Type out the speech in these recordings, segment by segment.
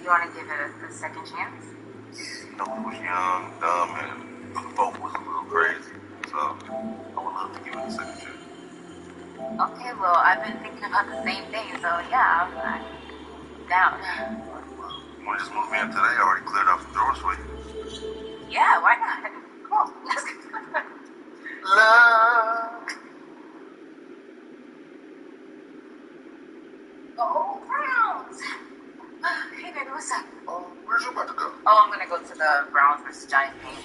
you want to give it a second chance? Yeah, you know, we was young, dumb, and both was a little crazy. So, I would love to give it a second chance. Okay, well, I've been thinking about the same thing, so yeah, I'm down. You want to just move in today? I already cleared out some drawers for you. Yeah, why not? Come on, let's go. Love. Oh, Browns! Hey, baby, what's up? Oh, where's you about to go? Oh, I'm gonna go to the Browns versus Giants game.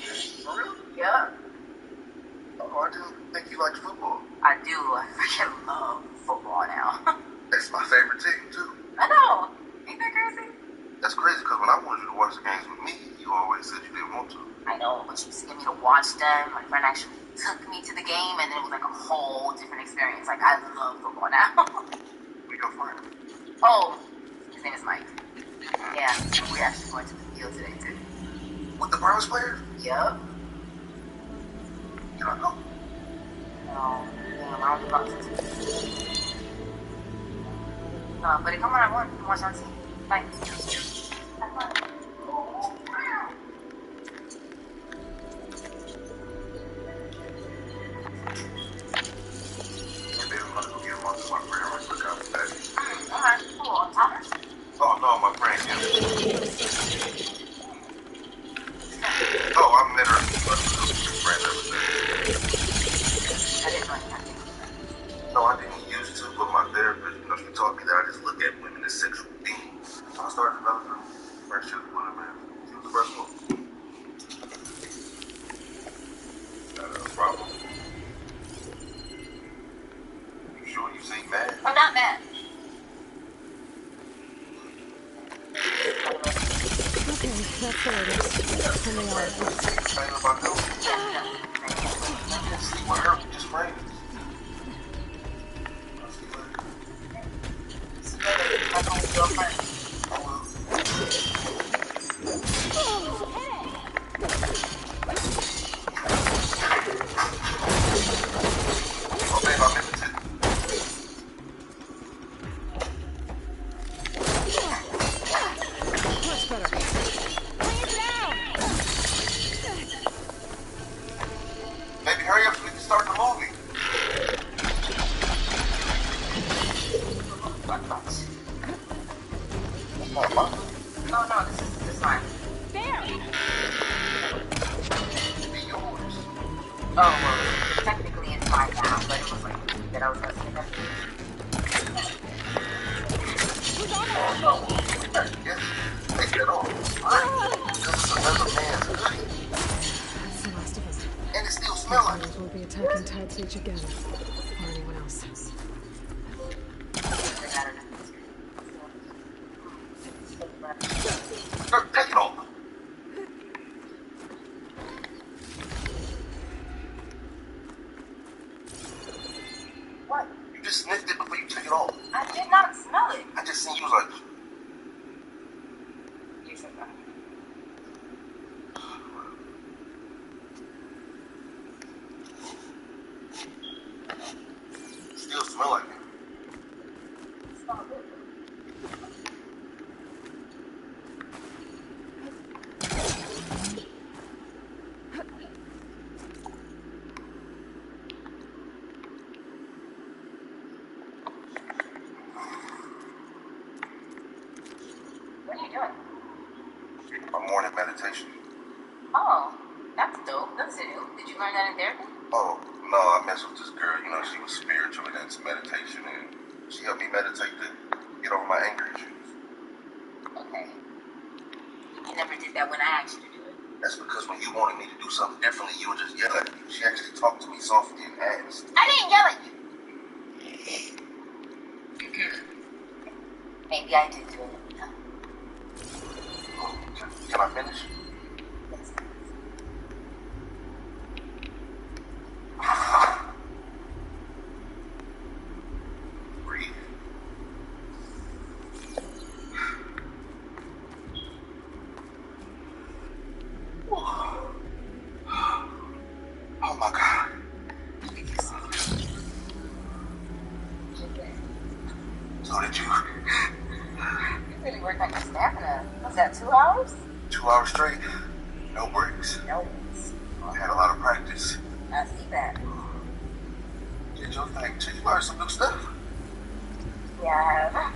For real? Yeah. Oh, I didn't think you liked football. I do. I freaking love football now. That's my favorite team, too. I know. Ain't that crazy? That's crazy, because when I wanted you to watch the games with me, you always said you didn't want to. I know, but you sent me to watch them. My friend actually took me to the game, and it was like a whole different experience. Like, I love football now. Who's your friend? Oh, his name is Mike. Yeah, we're actually going to the field today, too. With the Browns player? Yup. Can I go? No, damn, I don't think about it. Buddy, come on, I want more sunset. Bye. Have fun. Oh, wow. Maybe I'm going to go get him onto my friend right quick after that. Alright, cool. Thomas? Oh, no, my friend, yeah. Oh, I met her. Friend ever since. I didn't know anything. No, I didn't used to, but my therapist, you know, she taught me that I just look at women as sexual beings. So I started developing a friendship with her, man. She was the first one. Got a problem? You sure you seem mad? I'm not mad. Okay, that's the latest. Here they are. Saying about them? See, with her, we just friends. Baby, hurry up so we can start the movie. No, this is fine. There! It'd be yours. Oh, well, technically it's mine now, but it was like that I was going to say that. Yes, take that off. Right. Because it's another man's hoodie. That's the last of it. And it still smells like it. Others will be attacking Tide Teach again. Or anyone else. No, take it off. What? You just sniffed it before you took it off. I did not smell it. I just seen you was like, You said that. still smell like it. It's not good. What are you doing? My morning meditation. Oh, that's dope. That's new. Did you learn that in therapy? Oh, no, I messed with this girl. You know, she was spiritual and into meditation, and she helped me meditate to get over my anger issues. Okay. You never did that when I asked you to do it. That's because when you wanted me to do something differently, you would just yell at me. She actually talked to me softly and asked. I didn't yell at you. Maybe I did do it. Oh, can I finish? Yes. Breathe. Oh my God. So did you really worked on your stamina. Was that 2 hours? 2 hours straight, no breaks. No breaks. I had a lot of practice. I see that. Did your thing too? You learned some new stuff. Yeah, I have.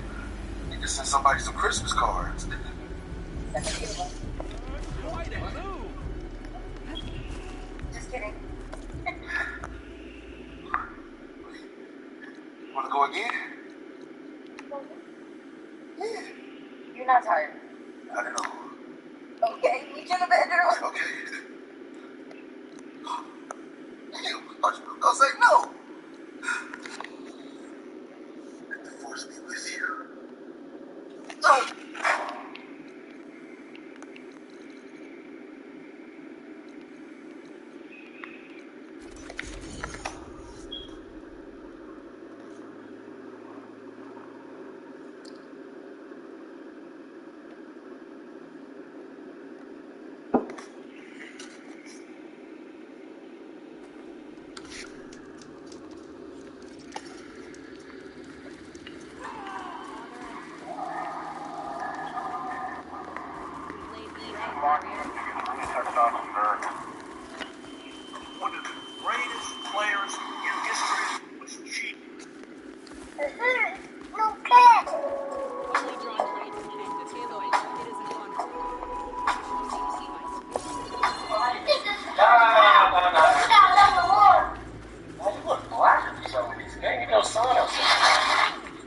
You can send somebody some Christmas cards. Just kidding. Want to go again? Yeah. You're not tired. I don't know. Okay, meet you in the bedroom. Okay. Damn, I thought you were gonna say no. Let the force be with you. Oh. One of the greatest players in history was cheap. No cat. Only drawn trades connect the tabloid. It isn't on.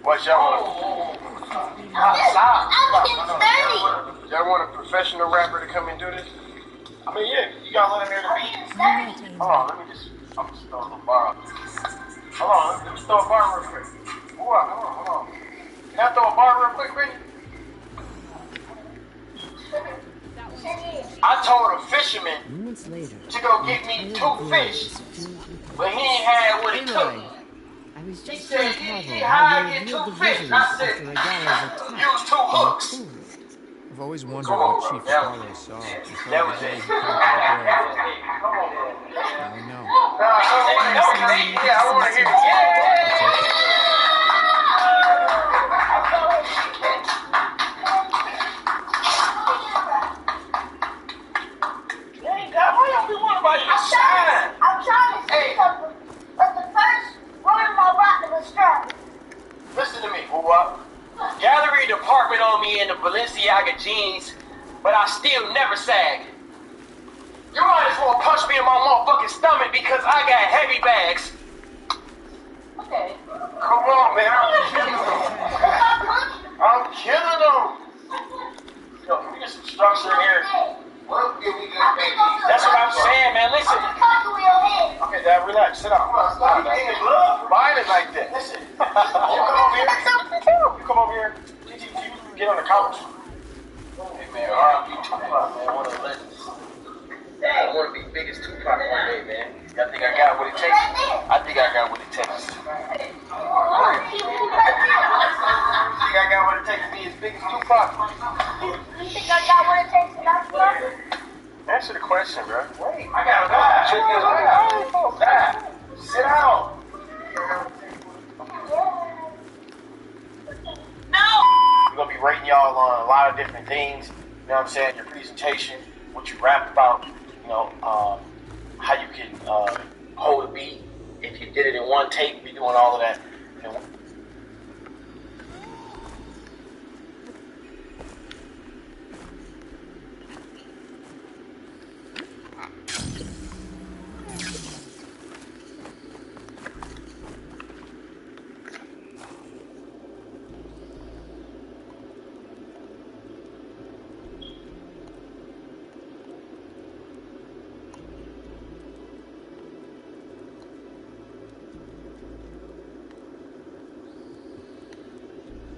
What y'all want? Y'all want a professional rapper to come and do this? I mean, yeah, you got let him hear the beat. Hold on, let me just, I'm just throwing a bar. Hold on, let me throw a bar real quick. Hold on. Can I throw a bar real quick, Brittany? I told a fisherman Moments later, to go get me 2 fish, but he ain't had what it took. I was He just said, telling he Pavel hired how me he revealed 2 the fish. visuals I said, after Regala's attack. use 2 hooks. I've always wondered Come on, what bro. Chief That Apollo was- saw before That the was day it. he came to the grave. Come on, man. Now we know. I want to hear it. Yeah. Hey, God, why don't we want about your shine? I'm trying to see something, but the first one of my rocket was strapped. Listen to me, boo-wop. Gallery department on me in the Balenciaga jeans, but I still never sag. You might as well punch me in my motherfucking stomach because I got heavy bags. Okay. Come on, man. I'm killing them. Yo, can we get some structure in here? That's what I'm saying, man. Listen. Okay, Dad, relax. Sit down. Mine is like that. Listen. You come over here. You come over here. Gigi, you get on the couch. Hey, man. R.I.P. Tupac, man. One of the legends. I want to be big as Tupac one day, man. I think I got what it takes. I think I got what it takes. I think I got what it takes to be as big as Tupac. You think I got what it takes to not smoke? Answer the question, bro. Wait, I gotta die. Sit down. No! We're gonna be rating y'all on a lot of different things. You know what I'm saying? Your presentation, what you rapped about, you know, how you can hold a beat. If you did it in one take, be doing all of that. You know,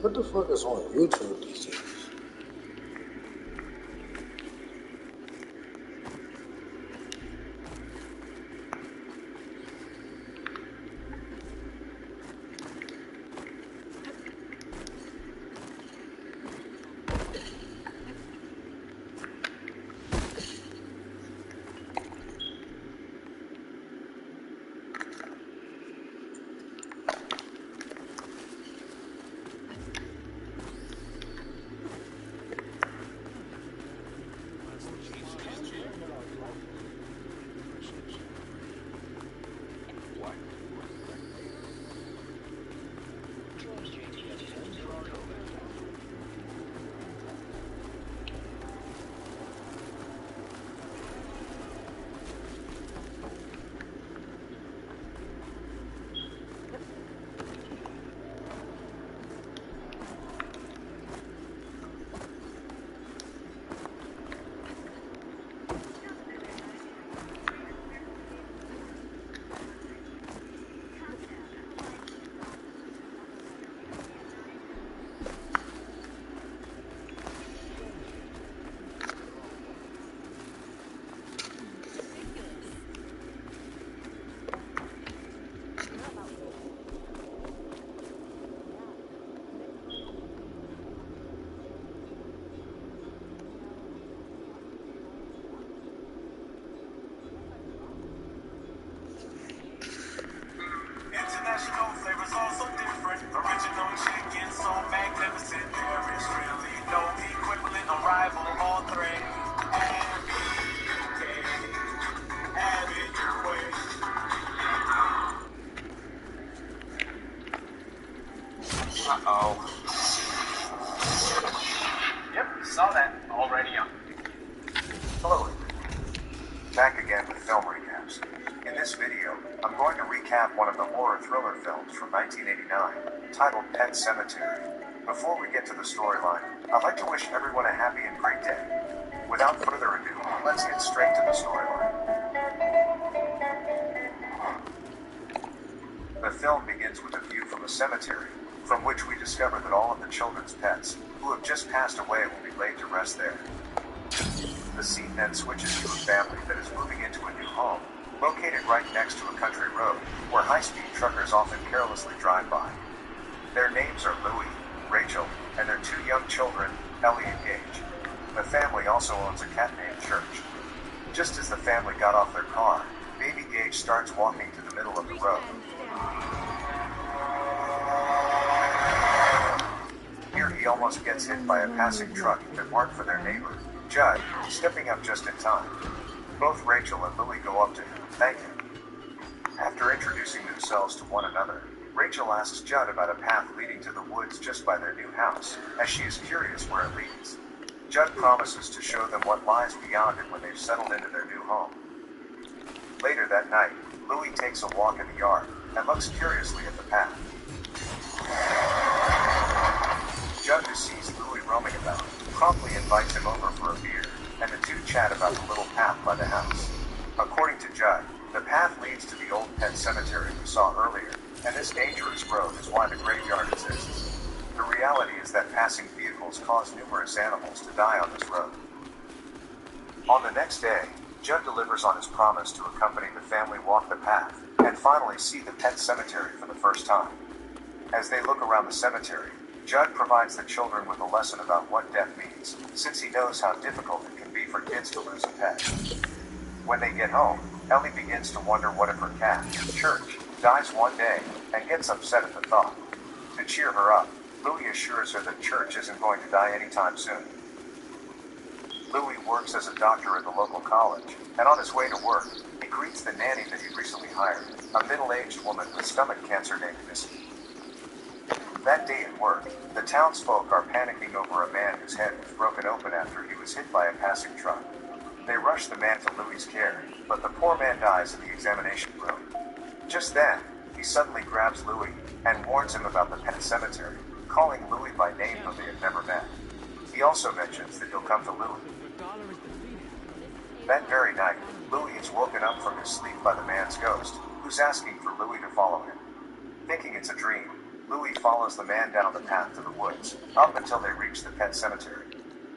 What the fuck is on YouTube these days? Uh-oh. Yep, saw that already. Hello, back again with film recaps. In this video, I'm going to recap one of the horror thriller films from 1989, titled Pet Sematary. Before we get to the storyline, I'd like to wish everyone a happy and great day. Without further ado, let's get straight to the storyline. The film begins with a view from a cemetery, from which we discover that all of the children's pets, who have just passed away, will be laid to rest there. The scene then switches to a family that is moving into a new home, located right next to a country road, where high-speed truckers often carelessly drive by. Their names are Louie, Rachel, and their two young children, Ellie and Gage. The family also owns a cat named Church. Just as the family got off their car, baby Gage starts walking to the middle of the road. Here he almost gets hit by a passing truck that marked for their neighbor, Judd, stepping up just in time. Both Rachel and Louie go up to him and thank him. After introducing themselves to one another, Rachel asks Judd about a path leading to the woods just by their new house, as she is curious where it leads. Judd promises to show them what lies beyond it when they've settled into their new home. Later that night, Louie takes a walk in the yard and looks curiously at the path. Judd, who sees Louie roaming about, promptly invites him over for a beer, and the two chat about the little path by the house. According to Judd, the path leads to the old pet cemetery we saw earlier, and this dangerous road is why the graveyard exists. The reality is that passing vehicles cause numerous animals to die on this road. On the next day, Judd delivers on his promise to accompany the family walk the path, and finally see the pet cemetery for the first time. As they look around the cemetery, Judd provides the children with a lesson about what death means, since he knows how difficult it can be for kids to lose a pet. When they get home, Ellie begins to wonder what if her cat, Church, dies one day, and gets upset at the thought. To cheer her up, Louie assures her that Church isn't going to die anytime soon. Louie works as a doctor at the local college, and on his way to work, he greets the nanny that he recently hired, a middle-aged woman with stomach cancer named Missy. That day at work, the townsfolk are panicking over a man whose head was broken open after he was hit by a passing truck. They rush the man to Louie's care, but the poor man dies in the examination room. Just then, he suddenly grabs Louie and warns him about the pet cemetery, calling Louie by name though they have never met. He also mentions that he'll come to Louie. That very night, Louie is woken up from his sleep by the man's ghost, who's asking for Louie to follow him. Thinking it's a dream, Louie follows the man down the path to the woods, up until they reach the pet cemetery.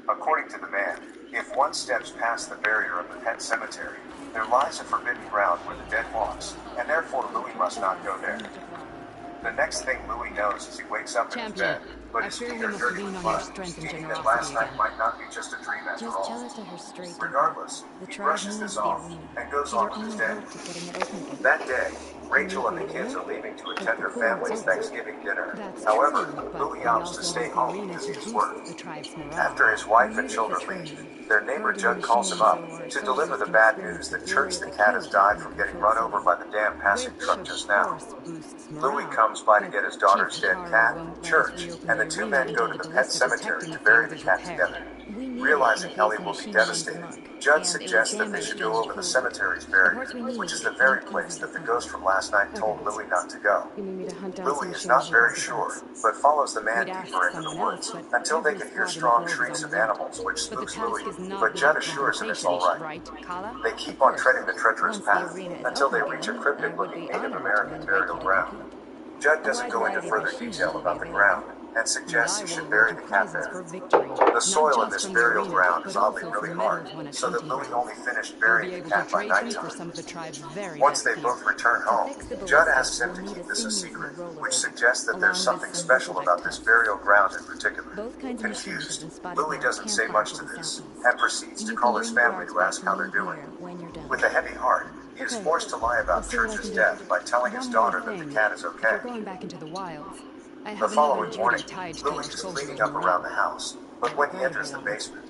According to the man, if one steps past the barrier of the pet cemetery, there lies a forbidden ground where the dead walks, and therefore Louie must not go there. The next thing Louie knows is he wakes up in his bed, but his feet are dirty with blood, meaning that last night might not be just a dream after Just tell all. it to her straight. Regardless, he brushes this off and goes on with his day. That day, Rachel and the kids are leaving to attend her family's Thanksgiving dinner. However, Louie opts to stay home because he has work. After his wife and children leave, their neighbor Judd calls him up to deliver the bad news that Church the cat has died from getting run over by the damn passing truck just now. Louie comes by to get his daughter's dead cat, Church, and the two men go to the pet cemetery to bury the cat together. Realizing Ellie will be devastated, Judd suggests that they should go over the cemetery's barrier, which is the very place that the ghost from last night told Louie not to go. Louie is not very sure, but follows the man deeper into the woods until they can hear strong shrieks of animals, which spooks Louie, but Judd assures him it's alright. They keep on treading the treacherous path until they reach a cryptic-looking Native American burial ground. Judd doesn't go into further detail about the ground, and suggests he should bury the cat there. The soil in this burial ground is oddly really hard, so that Louie only finished burying the cat by nighttime. Once they both return home, Judd asks him to keep this a secret, which suggests that there's something special about this burial ground in particular. Confused, Louie doesn't say much to this, and proceeds to call his family to ask how they're doing. With a heavy heart, he is forced to lie about Church's death by telling his daughter that the cat is okay. The following morning, Louie is cleaning up around the house, but when he enters the basement,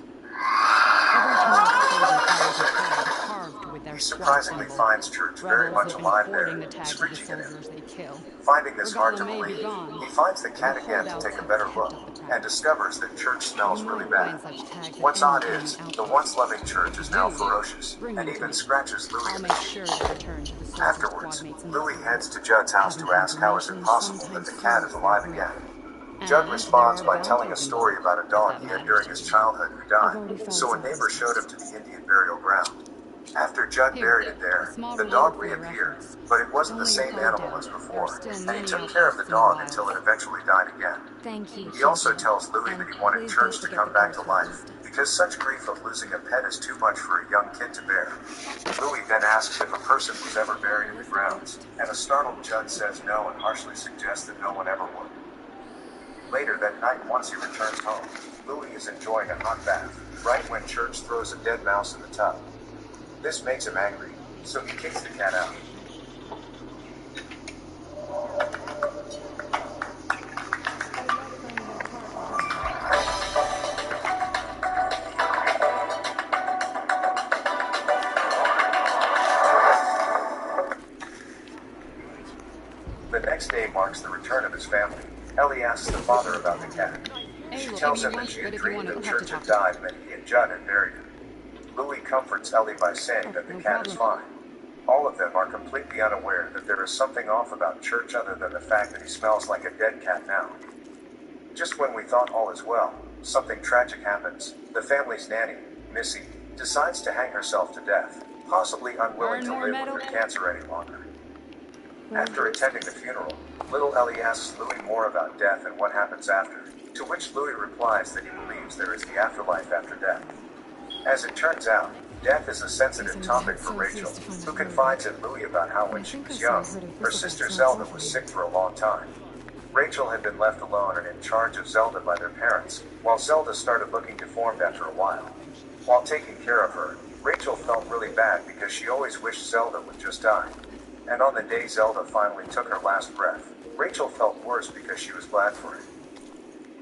with their he SWAT surprisingly symbol. finds Church very Rebels much have been alive there, hoarding the tags of the screeching at him. soldiers they kill. Finding this hard to Regala may be believe, gone, he finds the but cat the again to holdouts take a have better kept look up the and practice. discovers that Church smells You really might bad. find such tags at What's any odd enemy is, the outpost. once loving Church If is you now do, ferocious bring and them to even me. scratches Louis I'll in the make cheek. sure to return to the soldier Afterwards, squad mates in Louis uniform. heads to Judd's house Having to ask how is it information possible that the sometimes cat is slows alive their again. growth. Judd And responds there are by telling a bounties story involved, about a if dog that he had matters during to his you. childhood who I've already died, found so a some neighbor showed him business. to the Indian burial ground. After Judd Here, buried it a there, small the reward dog for your reappeared, efforts. but it wasn't the Don't let your same guard animal down. as There are before, still and he many took care of the outposts in the dog wild. until it eventually died again. Thank you, He also champion. tells Louis And that he wanted please Church don't to forget come the back to postcard life, list. because such grief of losing a pet is too much for a young kid to bear. Louis then asks if a person was ever buried in the grounds, and a startled Judd says no and harshly suggests that no one ever would. Later that night, once he returns home, Louis is enjoying a hot bath, right when Church throws a dead mouse in the tub. This makes him angry, so he kicks the cat out. The next day marks the return of his family. Ellie asks the father about the cat. Hey, She we'll tells give him you that lunch, she but had if you dreamed want to, that we'll have to Church had talk. died and that he and Judd had buried him. Louis comforts Ellie by saying that the No cat is problem. fine. All of them are completely unaware that there is something off about Church other than the fact that he smells like a dead cat now. Just when we thought all is well, something tragic happens. The family's nanny, Missy, decides to hang herself to death, possibly unwilling Earn to more live medal? with her cancer any longer. After attending the funeral, little Ellie asks Louis more about death and what happens after, to which Louis replies that he believes there is the afterlife after death. As it turns out, death is a sensitive topic for Rachel, who confides in Louis about how when she was young, her sister Zelda was sick for a long time. Rachel had been left alone and in charge of Zelda by their parents, while Zelda started looking deformed after a while. While taking care of her, Rachel felt really bad because she always wished Zelda would just die. And on the day Zelda finally took her last breath, Rachel felt worse because she was glad for it.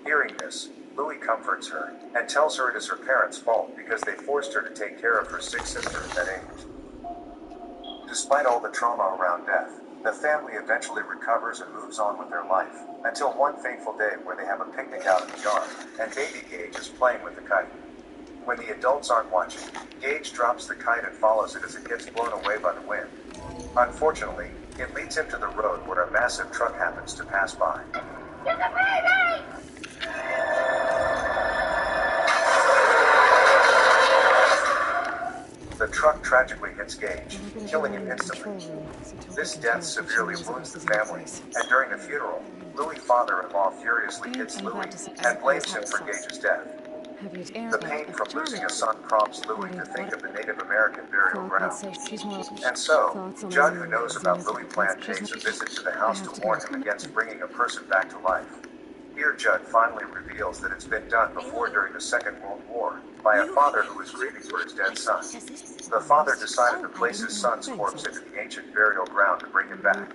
Hearing this, Louis comforts her and tells her it is her parents' fault because they forced her to take care of her sick sister at that age. Despite all the trauma around death, the family eventually recovers and moves on with their life, until one fateful day where they have a picnic out in the yard, and baby Gage is playing with the kite. When the adults aren't watching, Gage drops the kite and follows it as it gets blown away by the wind. Unfortunately, it leads him to the road where a massive truck happens to pass by. The truck tragically hits Gage, killing him instantly. This death severely wounds the family, and during the funeral, Louis' father-in-law furiously hits Louis and blames him for Gage's death. The pain from losing a son prompts Louis to think of the Native American burial ground. And so, Judd, who knows about Louis' plan, pays a visit to the house to warn him against bringing a person back to life. Here Judd finally reveals that it's been done before during the Second World War, by a father who was grieving for his dead son. The father decided to place his son's corpse into the ancient burial ground to bring him back.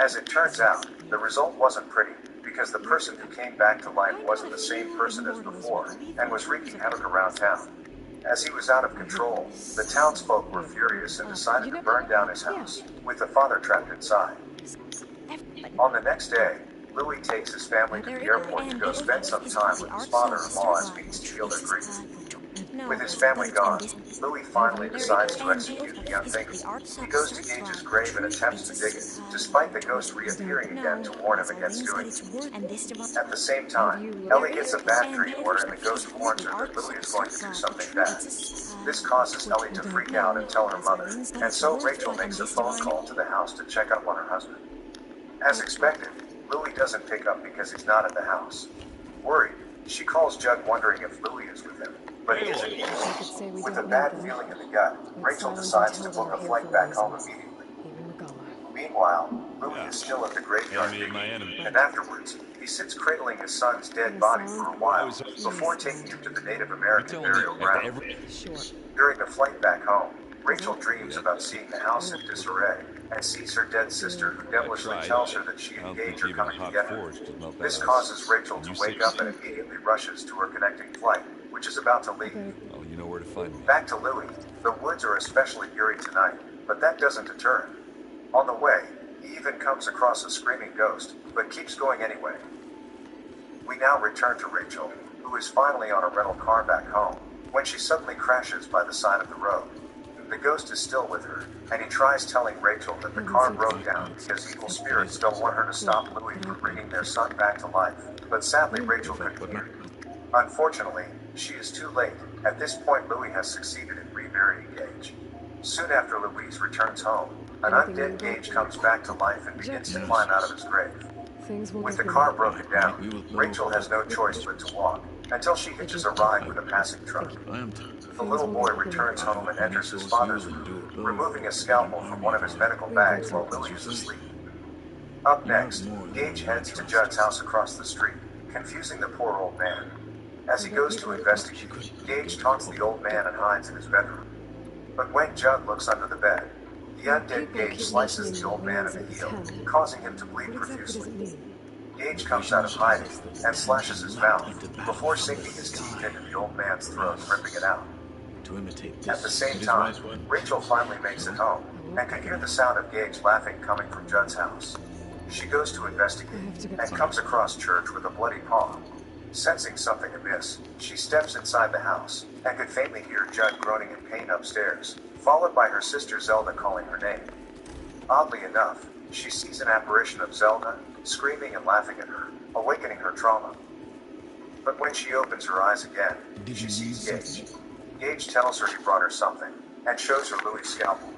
As it turns out, the result wasn't pretty, because the person who came back to life wasn't the same person as before, and was wreaking havoc around town. As he was out of control, the townsfolk were furious and decided to burn down his house, with the father trapped inside. On the next day, Louis takes his family to the airport to go spend some time with his father-in-law as means to heal their grief. With his family gone, Louis finally decides to execute the unthinkable. He goes to Gage's grave and attempts to dig it, despite the ghost reappearing again to warn him against doing it. At the same time, Ellie gets a bad dream wherein the ghost warns her that Louis is going to do something bad. This causes Ellie to freak out and tell her mother, and so Rachel makes a phone call to the house to check up on her husband. As expected, Louis doesn't pick up because he's not at the house. Worried, she calls Judd wondering if Louis is with him, but he isn't either. With a bad feeling in the gut, Rachel decides to book a flight back home immediately. Meanwhile, Louis is still at the graveyard digging, and afterwards, he sits cradling his son's dead body for a while, before taking him to the Native American burial ground. During the flight back home, Rachel dreams about seeing the house in disarray, and sees her dead sister who devilishly tells her that she and Gage are coming to get her. This causes Rachel to wake up and immediately rushes to her connecting flight, which is about to leave. Oh, you know where to find me. Back to Louis, The woods are especially eerie tonight, but that doesn't deter him. On the way, he even comes across a screaming ghost, but keeps going anyway. We now return to Rachel, who is finally on a rental car back home, when she suddenly crashes by the side of the road. The ghost is still with her, and he tries telling Rachel that the car broke down because evil spirits don't want her to stop Louis from bringing their son back to life, but sadly Rachel couldn't hear. Unfortunately, she is too late. At this point, Louis has succeeded in reburying Gage. Soon after Louise returns home, an undead Gage comes back to life and begins to climb out of his grave. With the car broken down, Rachel has no choice but to walk, until she hitches a ride with a passing truck. The little boy returns home and enters his father's room, removing a scalpel from one of his medical bags while Louis is asleep. Up next, Gage heads to Judd's house across the street, confusing the poor old man. As he goes to investigate, Gage taunts the old man and hides in his bedroom. But when Judd looks under the bed, the undead Gage slices the old man in the heel, causing him to bleed profusely. Gage comes out of hiding and slashes his mouth before sinking his teeth into the old man's throat and ripping it out. At the same time, Rachel finally makes it home and can hear the sound of Gage laughing coming from Judd's house. She goes to investigate and comes across Church with a bloody paw. Sensing something amiss, she steps inside the house and could faintly hear Judd groaning in pain upstairs, followed by her sister Zelda calling her name. Oddly enough, she sees an apparition of Zelda, screaming and laughing at her, awakening her trauma. But when she opens her eyes again, she sees Gage. Gage tells her he brought her something, and shows her Louis' scalpel.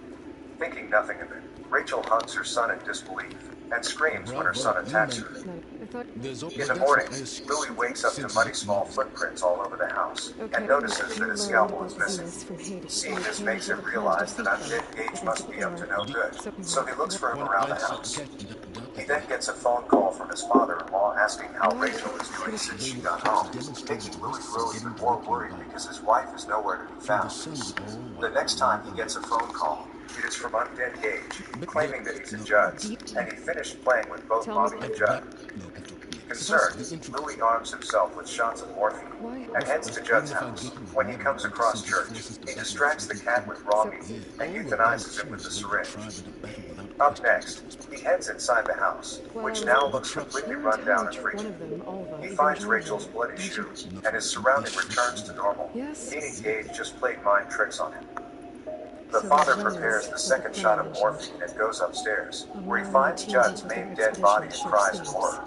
Thinking nothing of it, Rachel hugs her son in disbelief, and screams when her son attacks her. In the morning, Louis wakes up to muddy small footprints all over the house, and notices that his scalpel is missing. Seeing this makes him realize that undead Gage must be up to no good, so he looks for him around the house. He then gets a phone call from his father-in-law asking how Rachel is doing since she got home, making Louis grow even more worried because his wife is nowhere to be found. The next time he gets a phone call, it is from undead Gage, claiming that he's a Judd's, and he finished playing with both Mommy and Judd. Concerned, Louis arms himself with shots of morphine and heads to Judd's house. When he comes across Church, he distracts the cat with raw meat and euthanizes him with the syringe. Up next, he heads inside the house, which now looks completely run down and freaky. He finds Rachel's bloody shoe, and his surrounding returns to normal, meaning Gage just played mind tricks on him. The father prepares the second shot of morphine and goes upstairs, where he finds Judd's main dead body and cries in horror.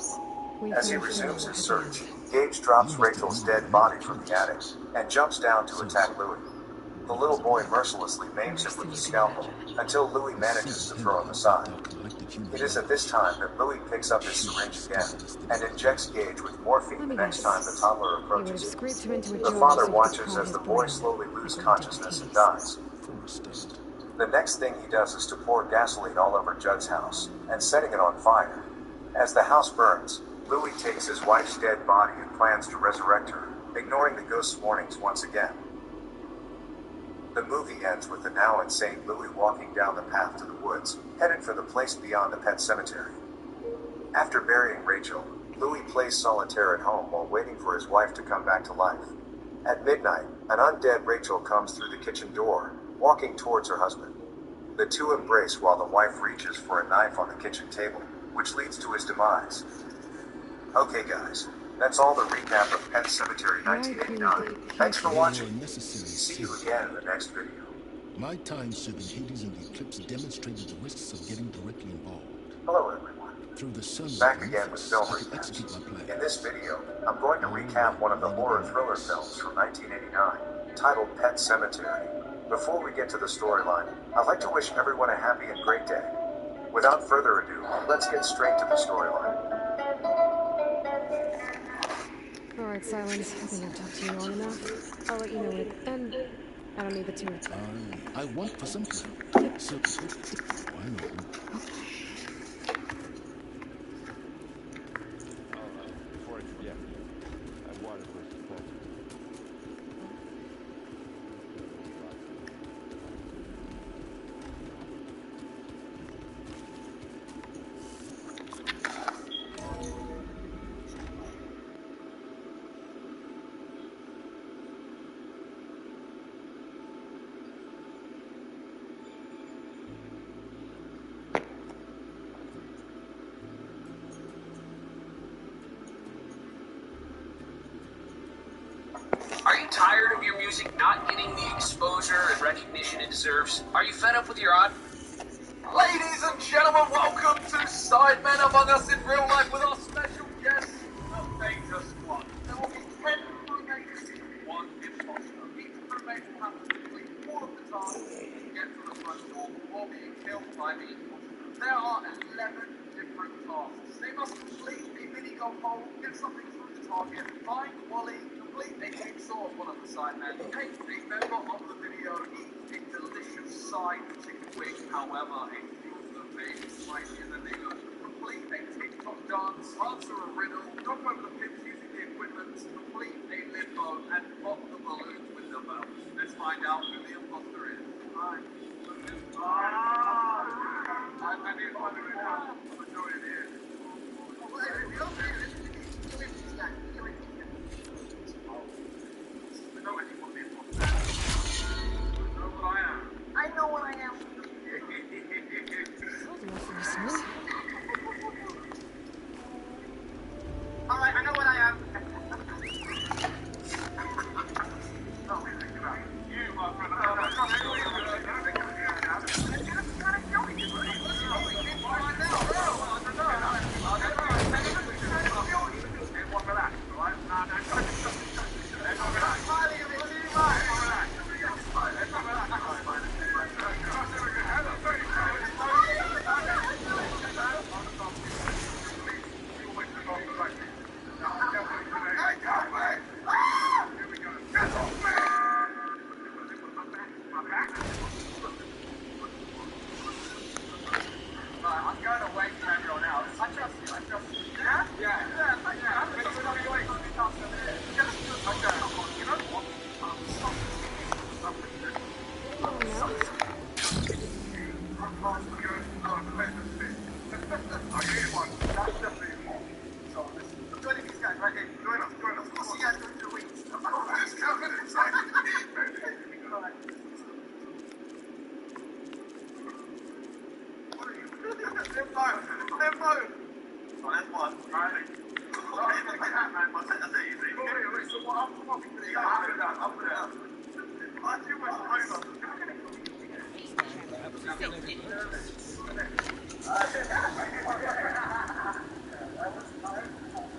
As he resumes his search, Gage drops Rachel's dead body from the attic and jumps down to attack Louis. The little boy mercilessly maims him with a scalpel until Louis manages to throw him aside. It is at this time that Louis picks up his syringe again and injects Gage with morphine the next time the toddler approaches him. The father watches as the boy slowly loses consciousness and dies. The next thing he does is to pour gasoline all over Judd's house and setting it on fire. As the house burns, Louis takes his wife's dead body and plans to resurrect her, ignoring the ghost's warnings once again. The movie ends with the now insane Louis walking down the path to the woods, headed for the place beyond the pet cemetery. After burying Rachel, Louis plays solitaire at home while waiting for his wife to come back to life. At midnight, an undead Rachel comes through the kitchen door, walking towards her husband. The two embrace while the wife reaches for a knife on the kitchen table, which leads to his demise. Okay guys, that's all the recap of Pet Cemetery 1989. Thanks for watching. See you again in the next video. My time-serving Hades and the Eclipse demonstrated the risks of getting directly involved. Hello everyone. Through the sun, Back again with film recaps. In this video, I'm going to recap one of the horror thriller films from 1989, titled Pet Cemetery. Before we get to the storyline, I'd like to wish everyone a happy and great day. Without further ado, let's get straight to the storyline. Alright, Silence. I think I've talked to you long enough. I'll let you know it. And I don't need the two. I want for something. So, I know. Before I forget, I wanted to propose. tired of your music not getting the exposure and recognition it deserves? Are you fed up with your odd... Ladies and gentlemen, welcome to Sidemen Among Us in Real Life with our special guest, the Beta Squad. There will be 10 roommates, 1 imposter. Each roommate will have to complete all of the tasks to get to the front door before being killed by the imposter. There are 11 different tasks. They must complete a mini-golf hole, get something through the target, find Wally, complete a jigsaw of one of the Sidemen, take a member of the video, eat a delicious side chicken wing, however, a few of them may be spicy in the neighborhood, complete a TikTok dance, answer a riddle, knock over the pins using the equipment, complete a limbo, and pop the balloons with the bell. Let's find out who the imposter is. I need to find it out. I'm sure it is. I know what I am. Alright, I know what I am. You, my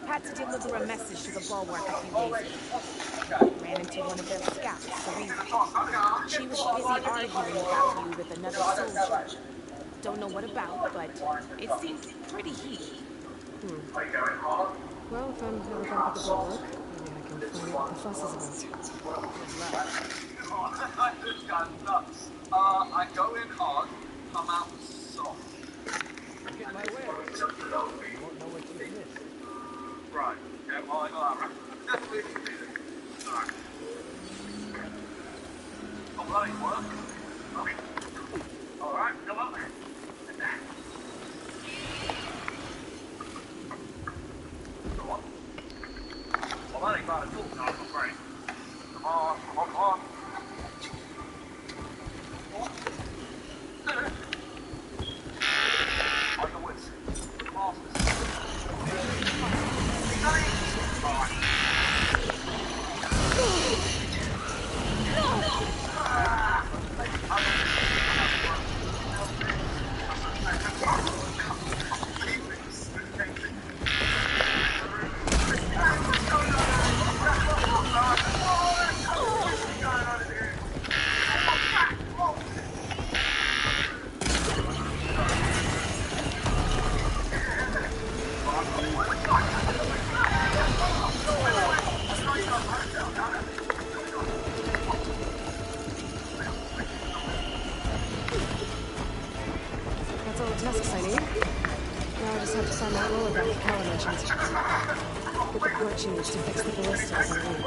Had to deliver a message to the bulwark a few days ago. Ran into one of their scouts, Serena. She was busy arguing about you with another soldier. Don't know what about, but it seems pretty heated. Well, if I'm ever back at the bulwark, maybe I can find out what the fuss is about. This guy's nuts. I go in hard, come out soft. Get my way. You won't know what you missed. Right. Yeah, well, I know that, right? Definitely can do this. Alright. Oh, well, that ain't work. Okay. Alright, come on. Come on. Well, that ain't bad at all, no, I'm afraid. Come on, come on, come on. On the woods. The masters. That's all the tasks I need. Now I just have to find that roller back Carla mentioned. Get the part she needs to fix the ballistas and leave.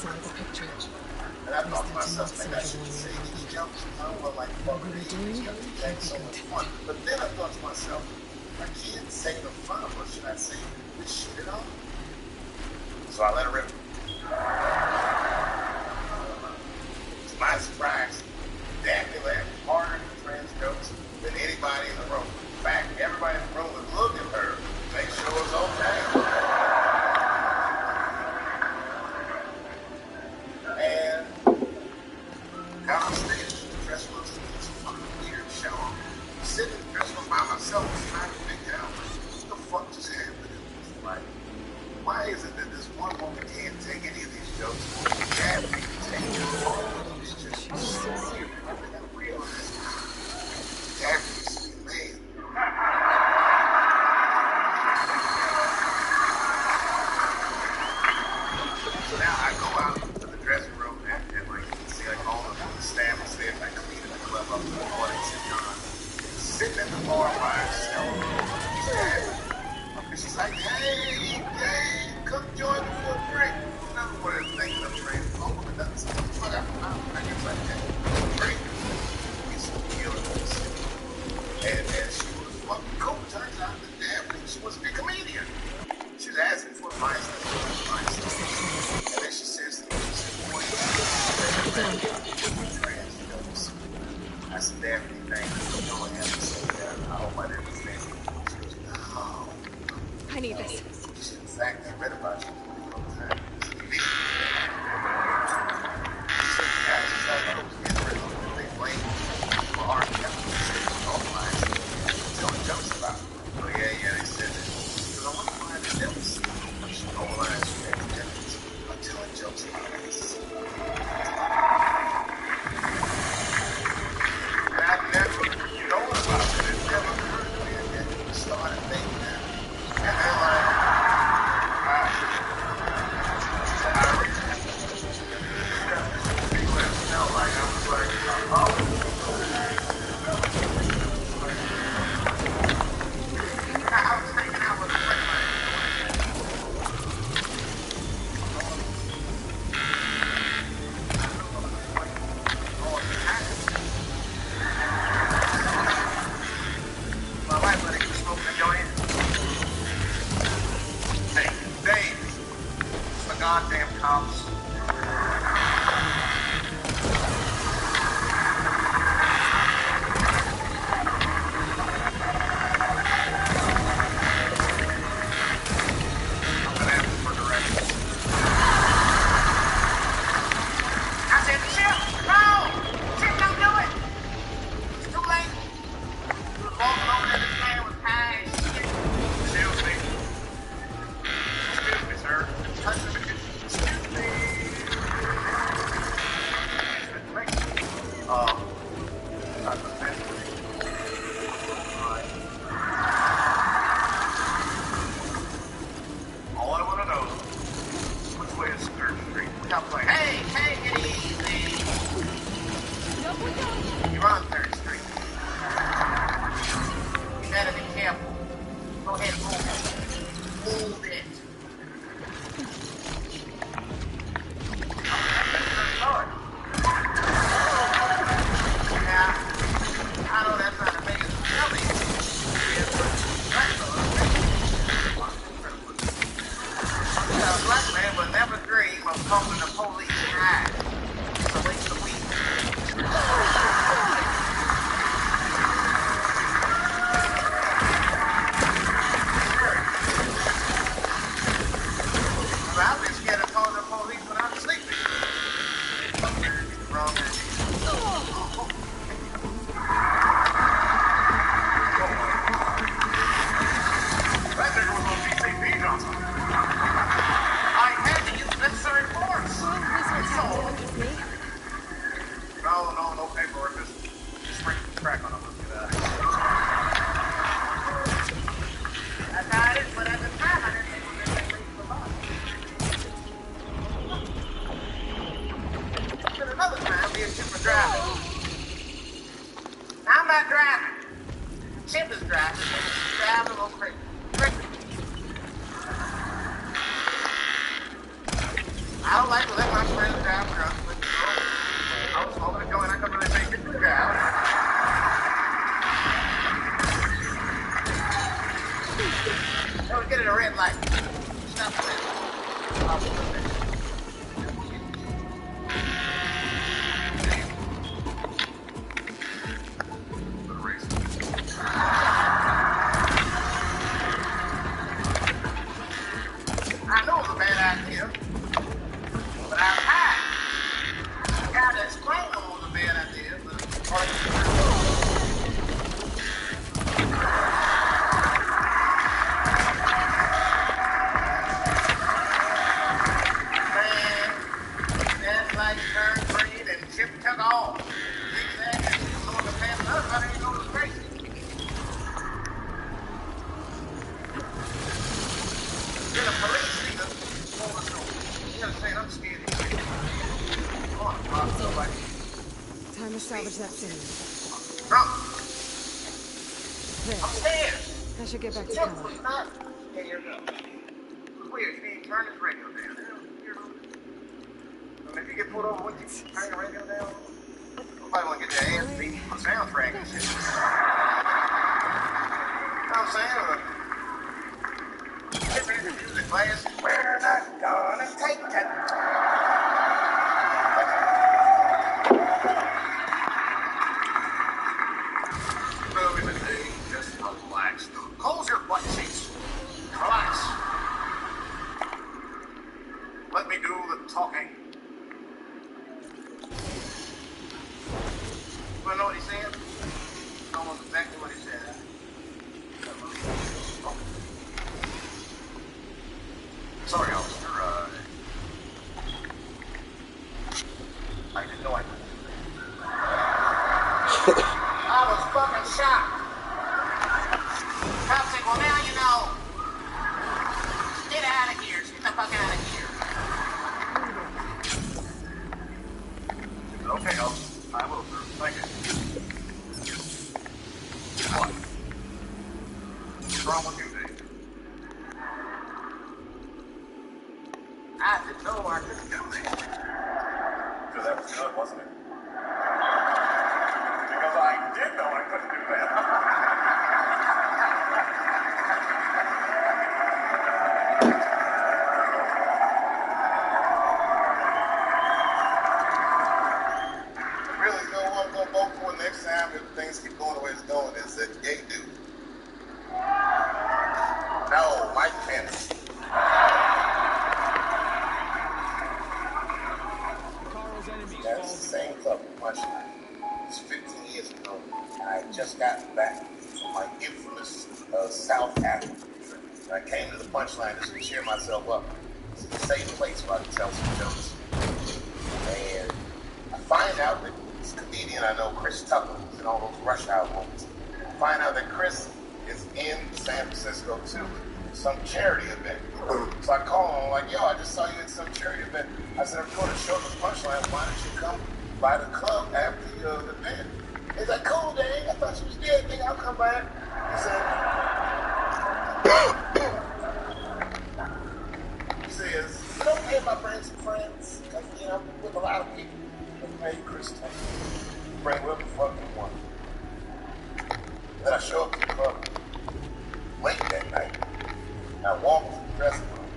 side of the picture. And I At thought least to that's myself, enough man, that soldier shit warning say about these them. jumps, I don't know, like Whatever they're doing, got to can't be be so good. much fun. But then I thought to myself, I can't say the fun, or should I say this shit at all? So I let her rip. To my surprise, Daphne laughed harder at the trans jokes than anybody in the room. In fact, everybody in the room would look at her to make sure it was okay. And got on stage, the dress was this fucking weird show. Sitting in the dress room by myself, trying to figure out what the fuck just happened. Like, why is it that this one woman can't take any of these jokes? Daphne can take all of them. It's just so weird. I think I realized Daphne's a sweet man. So now I go out to the dressing room and like you can see like all of the staff is there, like cleaning the club up to the audience and John sitting at the bar by herself. And she's like, hey, come join me for a drink. Another one of the things I'm trained for. All women does. Fuck out I guess like that. Drink. He's killing us. And she was fucking cool. Turns out that Daphne, she was a comedian. She was asking for advice. And then she says to me, she said, boy, trans jokes. I said, Daphne, thank you. You know I have to say that. I hope I didn't offend you. She goes, no. I need this. She, in fact, I read about you all the time. She said, guys, it's like those interesting that they blame for art capitalization online. Telling jokes about it. Oh, yeah, they said that. Because I wonder why the devils normalize academics are telling jokes about this. And I never known about it. It never occurred to me. And then we started thinking that. And they're like, goddamn cops. I'm gonna ask for directions. I said, Chip, no! Chip, don't do it! It's too late. He was walking over there, this man was high as shit. Excuse me. Excuse me, sir. Excuse me. All I want to know is which way is 3rd Street. I'm like, hey, take it easy. No, we don't. You're on 3rd Street. You better be careful. Go ahead, move it. Move it. I know that's not amazing. Tell me. A black man would never dream of calling the police high. It's a waste of weed. I've been scared of calling the police when I'm sleeping. Wrong. That nigga was on PCP, Johnson. I had to use necessary force. Well, this one's having to interest me. No paperwork. Just sprinkle crack on them. Look at that. I got it, but at the time I didn't think we were going to take the law. But another time, me and Chip were driving. I'm not driving. Chip is driving. He's driving a little crazy. I I don't like to let my friends down drunk, but I was smoking a joint. I come to say, get the guy. Hey, we get at a red light. Stop the minute. I'll put it. I know it's a bad idea, but I'm high. The guy that's claiming it was a bad idea, man, that's like third grade and Chip took off. Zigzag and going to pass us, I didn't know it was crazy. Then the police see us, pull us over. You understand? I'm scared of shit. Come on, Bob, somebody. Time to salvage that scene. Drunk. There. Upstairs. I should get back to Look, cover. it's not. Yeah, here we go. It's weird. You didn't turn this radio down. I mean, if you get pulled over, wouldn't you turn the radio down? Nobody want to get their ass beat for soundtrack and shit. You know what I'm saying? Get into music class. We're not gonna take that. Moving today, just relax. Close your butt cheeks. Relax. Let me do the talking. You wanna know what he said? Almost exactly what he said. Sorry, officer. I didn't know I could do that. I was fucking shocked. Cop said, well, now you know. Get out of here. Get the fuck out of here. Okay, officer. I will, sir. Thank you. What? What's wrong with you, Dave? I didn't know I couldn't do that. Because that was good, wasn't it? Because I did know I couldn't do that. Really, you know what I'm going to vote for next time if things keep going the way it's going is that gay dude. No, Mike Pence. That's the same club punchline. It's 15 years ago. I just got back from my infamous South Africa trip. I came to the punchline just to cheer myself up. It's a safe place where I can tell some jokes. And I find out that this comedian I know, Chris Tucker, who's in all those Rush Hour movies. I find out that Chris is in San Francisco too. Some charity event. So I call him, I'm like, yo, I just saw you at some charity event. I said, I'm going to show the punchline. Why don't you come by the club after the event? He's like, cool, dang. I thought you was dead. Think I'll come by. He says, you don't pay my friends and friends. Because, you know, I'm with a lot of people. Hey, Chris, bring whoever the fuck you want. Then I show up to the club late that night. I walk to the dressing room,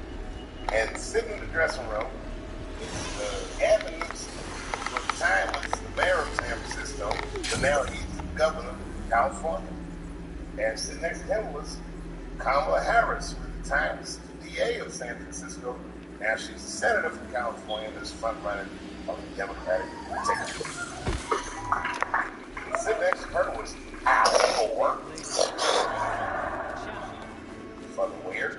and sitting in the dressing room is Gavin Newsom, who at the time was the mayor of San Francisco, but now he's the governor of California. And sitting next to him was Kamala Harris, who at the time was the DA of San Francisco. Now she's a senator from California and is front runner of the Democratic ticket. Sitting next to her was Al Gore. Fucking weird.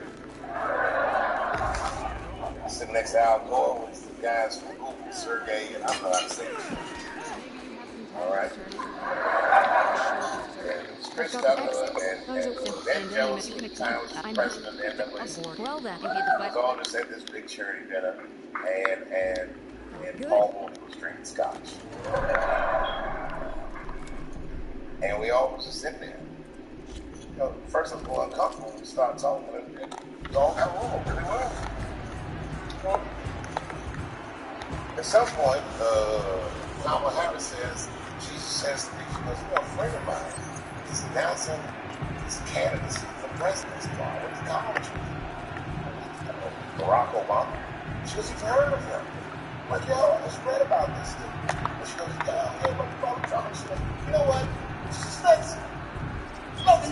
Sitting next to Al Gore was the guys from Google, Sergey, and I don't know how to say it. Alright. And Chris Tucker and Ben Jealous at the time was the president of the NAACP. Well, that you We all just at this big charity dinner, and Paul Wolf was drinking scotch. And we all was just sitting there. You know, first I was a little uncomfortable when we started talking, and we all got along really well. At some point, Kamala Harris says, Jesus says to me, she goes, "You're a friend of mine. He's announcing his candidacy for presidency. I went to college with him. Barack Obama." She goes, "You've heard of him?" I'm like, "Yo, I just read about this dude." And she goes, "Yeah, I heard about Trump." She goes, "You know what? Let's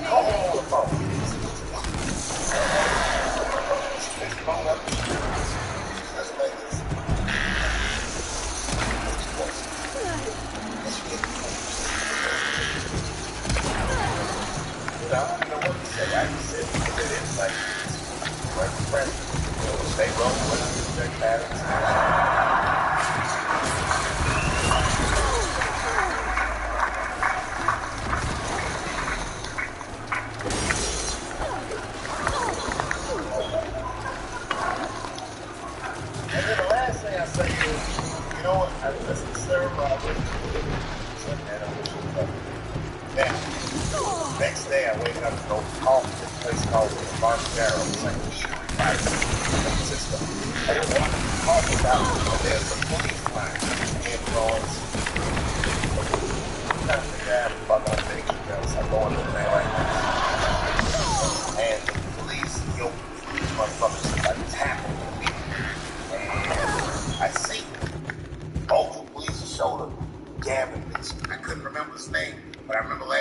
call him on the phone." She picks the phone up. Let's make this. I don't know what to say. I just said it's like right the president. Stay low, whatever their patterns. And then the last thing I say is, you know what? I listened to Sarah Roberts. Now, next day I wake up and go call this place called Barcaro. It's like a shooting fight system. And they want to talk about there's a police line influence. I'm trying to figure out fucking up the emails. I go into the thing like this. And the police, these motherfuckers like tackle me. And I see both the police shoulder Gavin. I couldn't remember his name, but I remember last